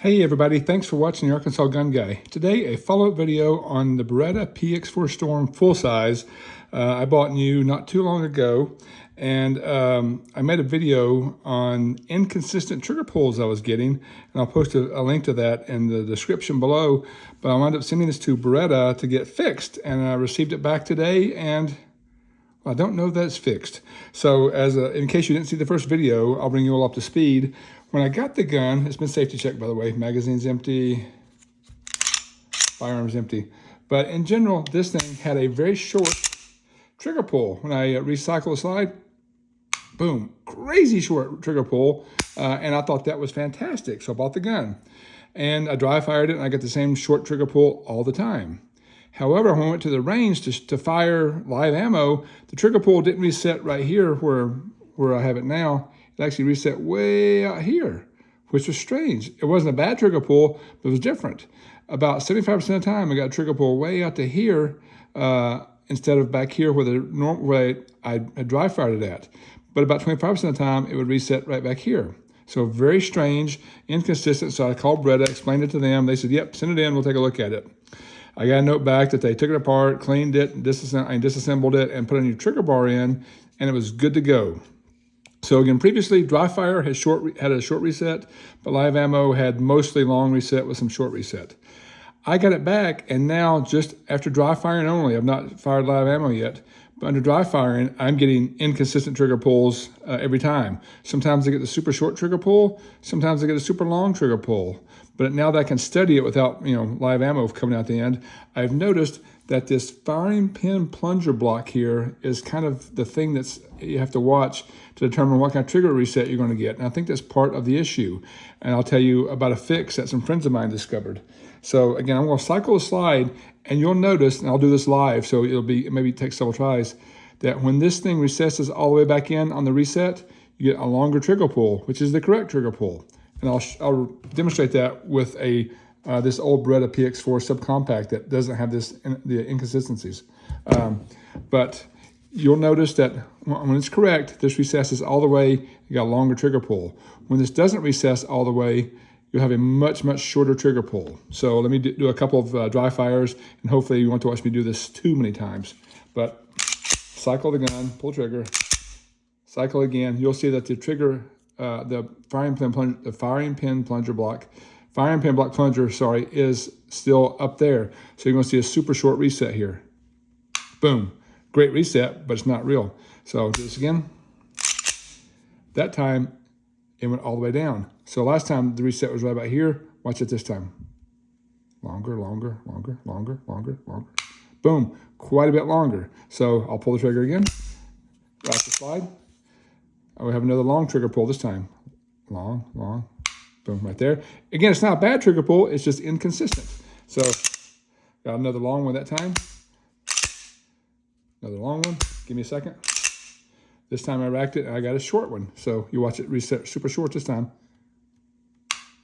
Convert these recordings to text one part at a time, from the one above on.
Hey everybody, thanks for watching the Arkansas Gun Guy. Today a follow-up video on the Beretta PX4 Storm full size. I bought new not too long ago, and I made a video on inconsistent trigger pulls I was getting, and I'll post a link to that in the description below. But I wound up sending this to Beretta to get fixed, and I received it back today, and I don't know that it's fixed. So in case you didn't see the first video, I'll bring you all up to speed. When I got the gun, it's been safety checked, by the way. Magazine's empty, firearm's empty. But in general, this thing had a very short trigger pull. When I recycle the slide, boom, crazy short trigger pull. And I thought that was fantastic. So I bought the gun. And I dry fired it, and I got the same short trigger pull all the time. However, when I went to the range to fire live ammo, the trigger pull didn't reset right here where I have it now. It actually reset way out here, which was strange. It wasn't a bad trigger pull, but it was different. About 75% of the time, I got a trigger pull way out to here instead of back here where I dry fired it at. But about 25% of the time, it would reset right back here. So very strange, inconsistent. So I called Beretta, explained it to them. They said, yep, send it in, we'll take a look at it. I got a note back that they took it apart, cleaned it, disassembled it, and put a new trigger bar in, and it was good to go. So again, previously, dry fire had a short reset, but live ammo had mostly long reset with some short reset. I got it back, and now just after dry firing only, I've not fired live ammo yet, but under dry firing, I'm getting inconsistent trigger pulls every time. Sometimes I get the super short trigger pull, sometimes I get a super long trigger pull. But now that I can study it without live ammo coming out the end, I've noticed that this firing pin plunger block here is kind of the thing that's you have to watch to determine what kind of trigger reset you're going to get. And I think that's part of the issue. And I'll tell you about a fix that some friends of mine discovered. So again, I'm going to cycle the slide, and you'll notice, and I'll do this live, so maybe take several tries, that when this thing recesses all the way back in on the reset, you get a longer trigger pull, which is the correct trigger pull. And I'll demonstrate that with this old Beretta PX4 subcompact that doesn't have the inconsistencies. But you'll notice that when it's correct, this recesses all the way, you got a longer trigger pull. When this doesn't recess all the way, you'll have a much, much shorter trigger pull. So let me do a couple of dry fires, and hopefully you won't watch me do this too many times. But cycle the gun, pull trigger, cycle again. You'll see that the trigger, the firing pin block plunger, sorry, is still up there. So you're going to see a super short reset here. Boom. Great reset, but it's not real. So do this again. That time, it went all the way down. So last time the reset was right about here. Watch it this time. Longer, longer, longer, longer, longer, longer. Boom. Quite a bit longer. So I'll pull the trigger again. Rock the slide. I will have another long trigger pull this time. Long, long. Boom, right there. Again, it's not a bad trigger pull. It's just inconsistent. So got another long one that time. Another long one. Give me a second. This time I racked it, and I got a short one. So you watch it reset super short this time.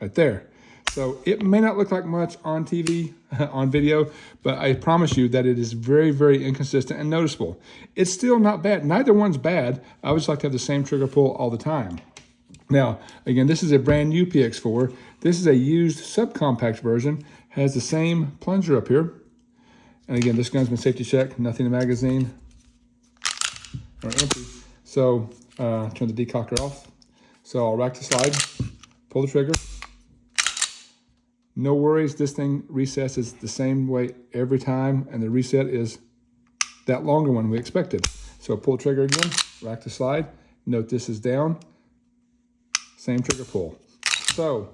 Right there. So it may not look like much on TV, on video, but I promise you that it is very, very inconsistent and noticeable. It's still not bad. Neither one's bad. I would just like to have the same trigger pull all the time. Now, again, this is a brand new PX4. This is a used subcompact version. Has the same plunger up here. And again, this gun's been safety checked. Nothing in the magazine. Or empty. So, turn the decocker off. So I'll rack the slide, pull the trigger. No worries, this thing recesses the same way every time, and the reset is that longer one we expected. So pull the trigger again, rack the slide. Note this is down. Same trigger pull. So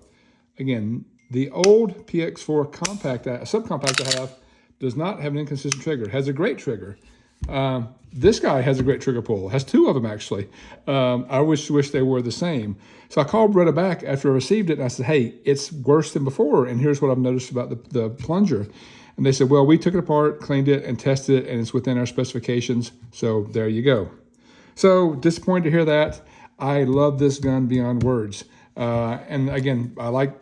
again, the old PX4 subcompact I have does not have an inconsistent trigger. It has a great trigger. This guy has a great trigger pull. Has two of them actually. I wish they were the same. So I called Beretta back after I received it, and I said, hey, it's worse than before, and here's what I've noticed about the plunger. And they said, well, we took it apart, cleaned it, and tested it, and it's within our specifications. So there you go. So disappointed to hear that. I love this gun beyond words. And again, I like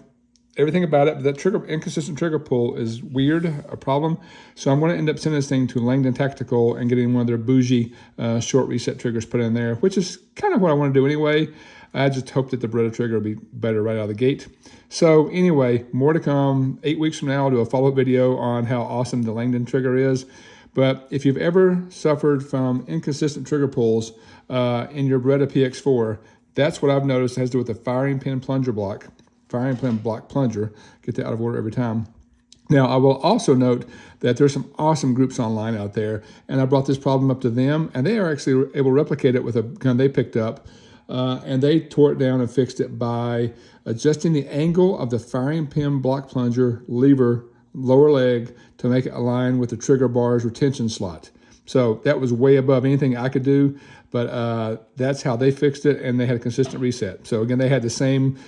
everything about it, but that inconsistent trigger pull is weird, a problem. So I'm going to end up sending this thing to Langdon Tactical and getting one of their bougie short reset triggers put in there, which is kind of what I want to do anyway. I just hope that the Beretta trigger will be better right out of the gate. So anyway, more to come. 8 weeks from now, I'll do a follow-up video on how awesome the Langdon trigger is. But if you've ever suffered from inconsistent trigger pulls in your Beretta PX4, that's what I've noticed. It has to do with the firing pin block plunger. Get that out of order every time. Now, I will also note that there's some awesome groups online out there, and I brought this problem up to them, and they are actually able to replicate it with a gun they picked up, and they tore it down and fixed it by adjusting the angle of the firing pin block plunger lever lower leg to make it align with the trigger bar's retention slot. So that was way above anything I could do, but that's how they fixed it, and they had a consistent reset. So again, they had the same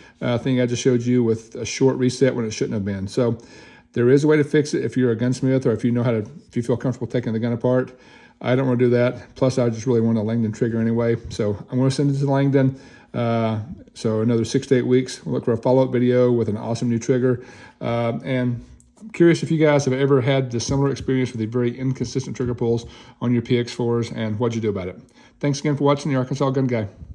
thing I just showed you with a short reset when it shouldn't have been. So there is a way to fix it if you're a gunsmith, or if you know how to, if you feel comfortable taking the gun apart. I don't want to do that. Plus, I just really want a Langdon trigger anyway. So I'm going to send it to Langdon. So another 6 to 8 weeks, we'll look for a follow-up video with an awesome new trigger. And I'm curious if you guys have ever had the similar experience with the very inconsistent trigger pulls on your PX4s, and what'd you do about it? Thanks again for watching the Arkansas Gun Guy.